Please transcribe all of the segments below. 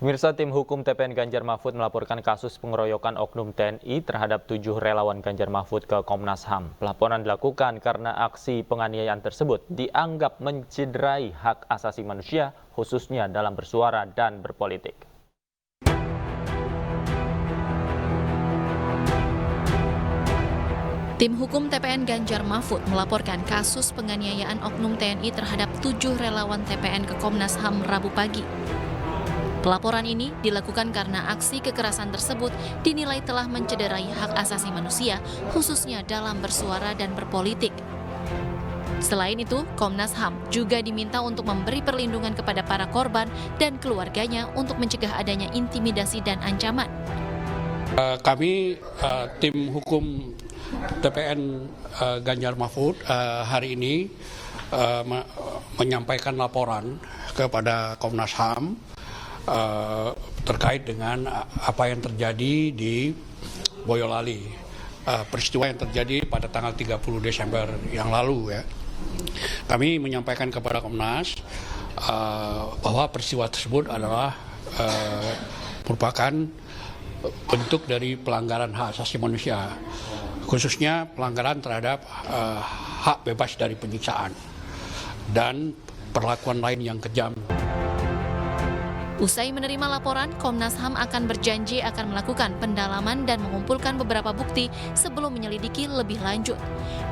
Pemirsa, tim hukum TPN Ganjar Mahfud melaporkan kasus pengeroyokan oknum TNI terhadap 7 relawan Ganjar Mahfud ke Komnas HAM. Pelaporan dilakukan karena aksi penganiayaan tersebut dianggap mencederai hak asasi manusia, khususnya dalam bersuara dan berpolitik. Tim hukum TPN Ganjar Mahfud melaporkan kasus penganiayaan oknum TNI terhadap 7 relawan TPN ke Komnas HAM Rabu pagi. Pelaporan ini dilakukan karena aksi kekerasan tersebut dinilai telah mencederai hak asasi manusia, khususnya dalam bersuara dan berpolitik. Selain itu, Komnas HAM juga diminta untuk memberi perlindungan kepada para korban dan keluarganya untuk mencegah adanya intimidasi dan ancaman. Kami tim hukum TPN Ganjar Mahfud hari ini menyampaikan laporan kepada Komnas HAM terkait dengan apa yang terjadi di Boyolali, peristiwa yang terjadi pada tanggal 30 Desember yang lalu ya. Kami menyampaikan kepada Komnas bahwa peristiwa tersebut adalah merupakan bentuk dari pelanggaran hak asasi manusia, khususnya pelanggaran terhadap hak bebas dari penyiksaan dan perlakuan lain yang kejam. Usai menerima laporan, Komnas HAM akan berjanji akan melakukan pendalaman dan mengumpulkan beberapa bukti sebelum menyelidiki lebih lanjut.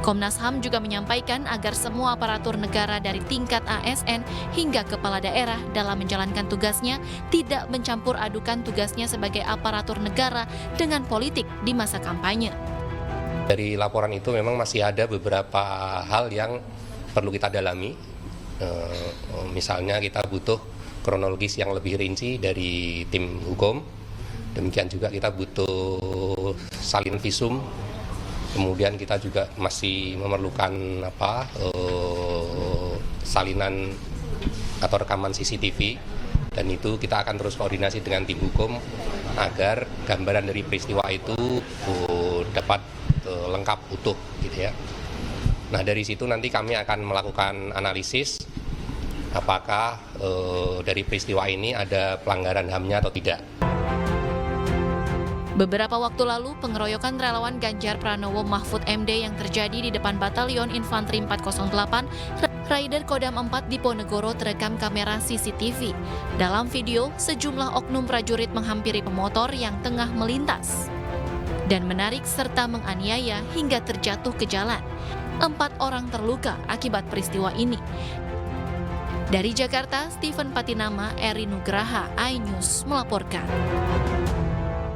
Komnas HAM juga menyampaikan agar semua aparatur negara dari tingkat ASN hingga kepala daerah dalam menjalankan tugasnya tidak mencampur adukan tugasnya sebagai aparatur negara dengan politik di masa kampanye. Dari laporan itu memang masih ada beberapa hal yang perlu kita dalami. Misalnya kita butuh kronologis yang lebih rinci dari tim hukum. Demikian juga kita butuh salinan visum. Kemudian kita juga masih memerlukan salinan atau rekaman CCTV, dan itu kita akan terus koordinasi dengan tim hukum agar gambaran dari peristiwa itu dapat lengkap utuh gitu ya. Nah, dari situ nanti kami akan melakukan analisis apakah dari peristiwa ini ada pelanggaran HAM-nya atau tidak. Beberapa waktu lalu, pengeroyokan relawan Ganjar Pranowo Mahfud MD yang terjadi di depan Batalion Infanteri 408 Raider Kodam 4 di Ponegoro terekam kamera CCTV. Dalam video, sejumlah oknum prajurit menghampiri pemotor yang tengah melintas dan menarik serta menganiaya hingga terjatuh ke jalan. 4 orang terluka akibat peristiwa ini. Dari Jakarta, Steven Patinama, Eri Nugraha, iNews melaporkan.